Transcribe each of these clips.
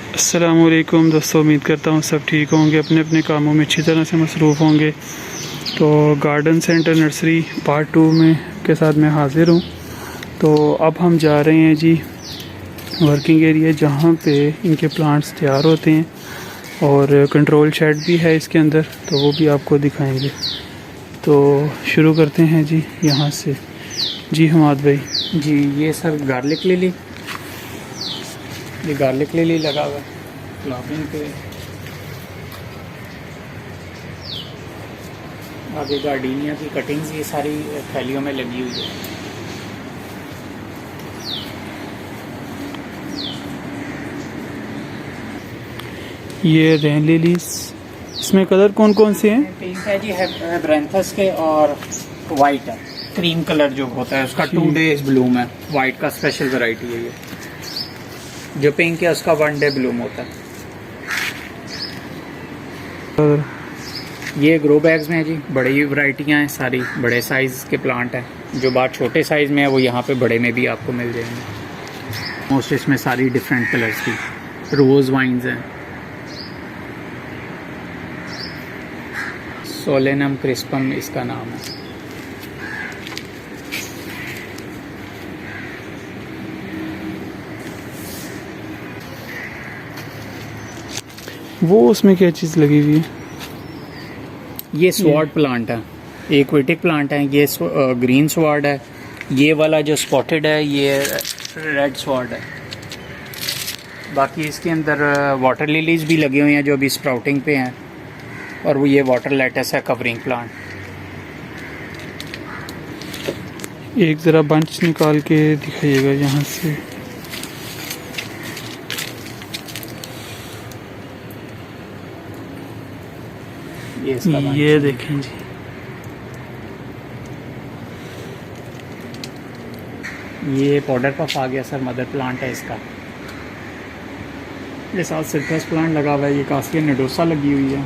अस्सलामुअलैकुम दोस्तों, उम्मीद करता हूँ सब ठीक होंगे, अपने अपने कामों में अच्छी तरह से मसरूफ़ होंगे। तो गार्डन सेंटर नर्सरी पार्ट 2 में के साथ मैं हाज़िर हूँ। तो अब हम जा रहे हैं जी वर्किंग एरिया, जहाँ पे इनके प्लांट्स तैयार होते हैं और कंट्रोल शेड भी है इसके अंदर, तो वो भी आपको दिखाएंगे। तो शुरू करते हैं जी यहाँ से। जी हमाद भाई। जी ये सर गार्लिक लिली, ये गार्लिक लिली लगा हुआ है फ्लावरिंग पे। आगे गार्डीनिया की कटिंग्स ये सारी थैलियों में लगी हुई है। ये रेन लिलीज, इसमें कलर कौन कौन से हैं? पिंक है जी, हेब्रेंथस के, और वाइट है, क्रीम कलर जो होता है उसका 2 days ब्लूम है। वाइट का स्पेशल वैरायटी है ये। जो पिंक है उसका 1 day ब्लूम होता है। और ये ग्रो बैग्स में है जी, बड़ी वैरायटियाँ हैं, सारी बड़े साइज़ के प्लांट हैं। जो बात छोटे साइज़ में है वो यहाँ पे बड़े में भी आपको मिल जाएंगे। मोस्ट इसमें सारी डिफरेंट कलर्स की रोज़ वाइन्स हैं। सोलेनम क्रिस्पम इसका नाम है। वो उसमें क्या चीज़ लगी हुई है? ये स्वॉर्ड प्लांट है, एक्वेटिक प्लांट है। ये ग्रीन स्वॉर्ड है। ये वाला जो स्पॉटेड है ये रेड स्वॉर्ड है। बाकी इसके अंदर वाटर लिलीज भी लगे हुए हैं जो अभी स्प्राउटिंग पे हैं, और वो ये वाटर लेटस है, कवरिंग प्लांट। एक ज़रा बंच निकाल के दिखाइएगा यहाँ से। ये देखें जी, ये पाउडर पफ आ गया सर, मदर प्लांट है इसका। ये साथ सिट्रस प्लांट लगा हुआ है। ये कास्टिया निडोसा लगी हुई है।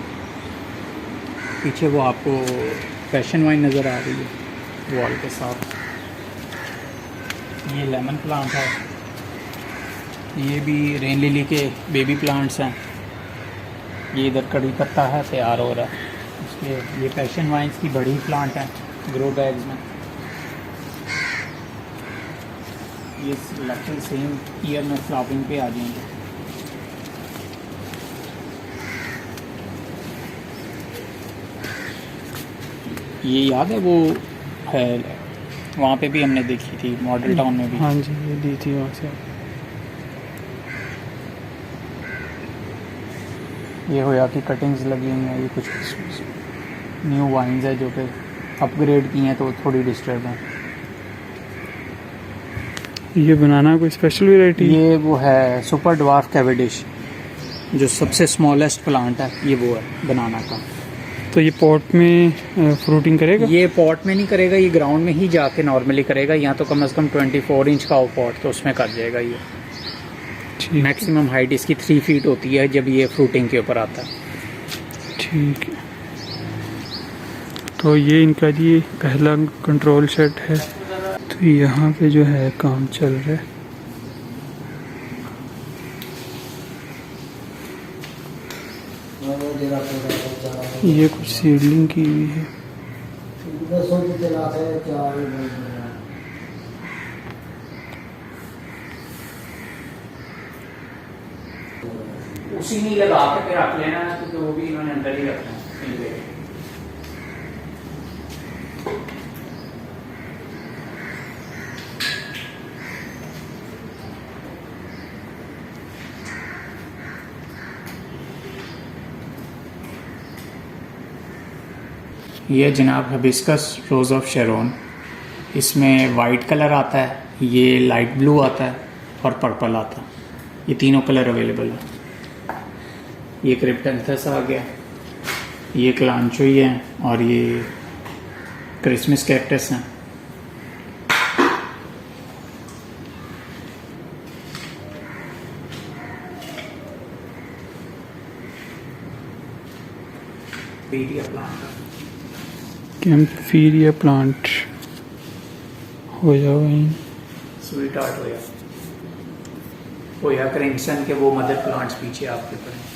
पीछे वो आपको पैशन वाइन नज़र आ रही है वॉल के साथ। ये लेमन प्लांट है। ये भी रेन लिली के बेबी प्लांट्स हैं। ये इधर कड़ी पत्ता है, तैयार हो रहा है। इसके ये पैशन वाइन्स की बड़ी प्लांट है ग्रो बैग्स में। ये लगभग सेम ईयर में फ्लावरिंग पे आ जाएंगे। ये याद है वो है, वहाँ पे भी हमने देखी थी, मॉडल टाउन में भी। हाँ जी, ये दी थी वहाँ से। ये होया की कटिंग्स लगी हुई हैं। ये कुछ न्यू वाइन्स है जो कि अपग्रेड की हैं, तो थोड़ी डिस्टर्ब हैं। ये बनाना कोई स्पेशल वैरायटी? ये वो है सुपर ड्वार्फ कैवेडिश, जो सबसे स्मॉलेस्ट प्लांट है। ये वो है बनाना का। तो ये पॉट में फ्रूटिंग करेगा? ये पॉट में नहीं करेगा, ये ग्राउंड में ही जाके नॉर्मली करेगा। यहाँ तो कम से कम 24 इंच का हो पॉट, तो उसमें कर जाएगा ये। मैक्सिमम हाइट इसकी 3 फीट होती है जब ये फ्रूटिंग के ऊपर आता है। ठीक है। तो ये इनका जी पहला कंट्रोल शेड है। तो यहाँ पे जो है काम चल रहा है। ये कुछ सीडलिंग की हुई है। उसी में लगा के फिर रख लेना है, क्योंकि वो भी इन्होंने अंदर ही रखना है। ये जनाब हिबिस्कस रोज़ ऑफ शेरोन। इसमें वाइट कलर आता है, ये लाइट ब्लू आता है, और पर्पल आता है। ये तीनों कलर अवेलेबल है। ये क्रिप्टेंथस आ गया, ये क्लांचोई है, और ये क्रिसमस कैक्टस हैं। कैम्फीरिया प्लांट हो जाओ वहीं। स्वीट आर्ट हो जाए। होया क्रिंगसन के वो मदर प्लांट्स पीछे आपके पड़े।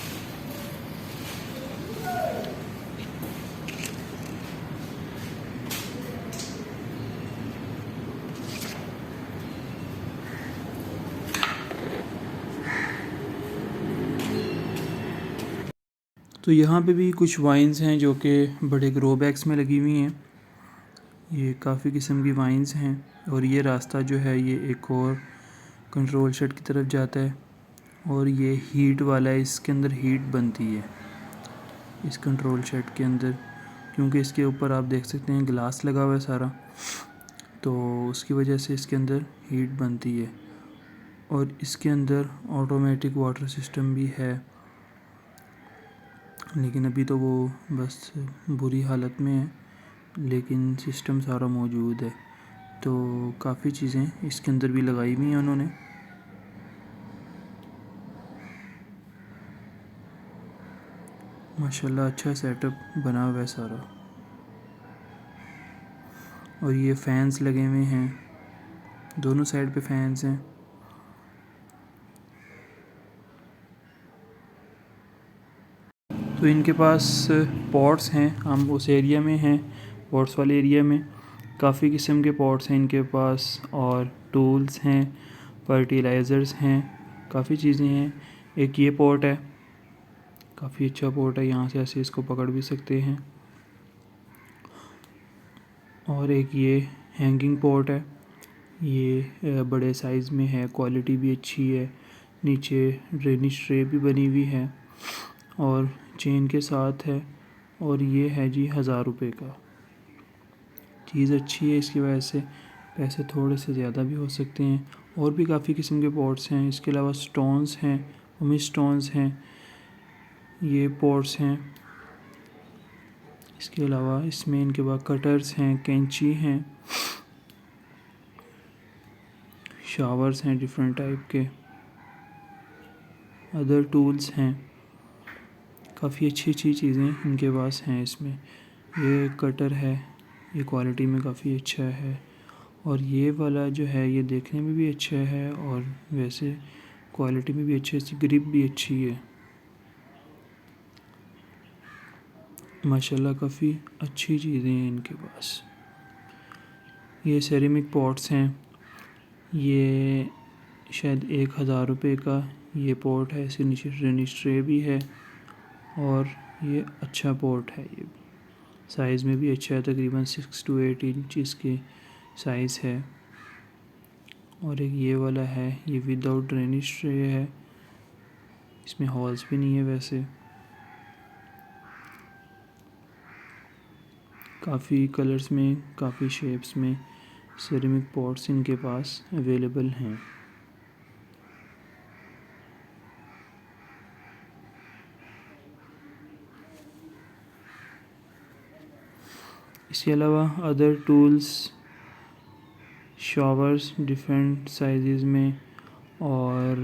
तो यहाँ पे भी कुछ वाइन्स हैं जो कि बड़े ग्रो बैग्स में लगी हुई हैं। ये काफ़ी किस्म की वाइन्स हैं और ये रास्ता जो है ये एक और कंट्रोल शेड की तरफ जाता है और ये हीट वाला है, इसके अंदर हीट बनती है इस कंट्रोल शेड के अंदर, क्योंकि इसके ऊपर आप देख सकते हैं ग्लास लगा हुआ है सारा, तो उसकी वजह से इसके अंदर हीट बनती है। और इसके अंदर ऑटोमेटिक वाटर सिस्टम भी है, लेकिन अभी तो वो बस बुरी हालत में है, लेकिन सिस्टम सारा मौजूद है। तो काफ़ी चीज़ें इसके अंदर भी लगाई हुई हैं उन्होंने। माशाल्लाह अच्छा सेटअप बना हुआ है सारा। और ये फैंस लगे हुए हैं, दोनों साइड पे फैंस हैं। तो इनके पास पॉट्स हैं, हम उस एरिया में हैं, पॉट्स वाले एरिया में काफ़ी किस्म के पॉट्स हैं इनके पास, और टूल्स हैं, फर्टिलाइज़र्स हैं, काफ़ी चीज़ें हैं। एक ये पॉट है, काफ़ी अच्छा पॉट है, यहाँ से ऐसे इसको पकड़ भी सकते हैं। और एक ये हैंगिंग पॉट है, ये बड़े साइज़ में है, क्वालिटी भी अच्छी है। नीचे ड्रेनेज ट्रे भी बनी हुई है और चेन के साथ है, और ये है जी 1000 रुपये का। चीज़ अच्छी है, इसकी वजह से पैसे थोड़े से ज़्यादा भी हो सकते हैं। और भी काफ़ी किस्म के पॉट्स हैं, इसके अलावा स्टोन्स हैं, उमी स्टोन्स हैं, ये पॉट्स हैं। इसके अलावा इसमें इनके बाद कटर्स हैं, कैंची हैं, शावर्स हैं डिफरेंट टाइप के, अदर टूल्स हैं, काफ़ी अच्छी अच्छी चीज़ें इनके पास हैं इसमें। ये कटर है, ये क्वालिटी में काफ़ी अच्छा है, और ये वाला जो है ये देखने में भी अच्छा है और वैसे क्वालिटी में भी अच्छी है, इसकी ग्रिप भी अच्छी है। माशाल्लाह काफ़ी अच्छी चीज़ें हैं इनके पास। ये सेरेमिक पॉट्स हैं, ये शायद 1000 रुपये का ये पॉट है, इसके नीचे ड्रेनेज ट्रे भी है, और ये अच्छा पॉट है। ये साइज़ में भी अच्छा है, तकरीबन 6 to 8 इंच इसकी साइज़ है। और एक ये वाला है, ये विदाउट ड्रेनेज ट्रे है, इसमें हॉल्स भी नहीं है वैसे। काफ़ी कलर्स में, काफ़ी शेप्स में सेरेमिक पॉट्स इनके पास अवेलेबल हैं। इसके अलावा other tools, showers different size में, और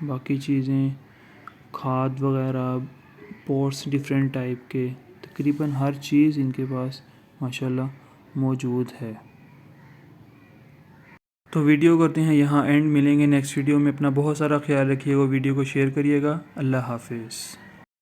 बाकी चीज़ें, खाद वगैरह, पॉट्स डिफरेंट टाइप के, तकरीबन हर चीज़ इनके पास माशाल्लाह मौजूद है। तो वीडियो करते हैं यहाँ एंड, मिलेंगे नेक्स्ट वीडियो में। अपना बहुत सारा ख्याल रखिएगा, वीडियो को शेयर करिएगा। अल्लाह हाफिज़।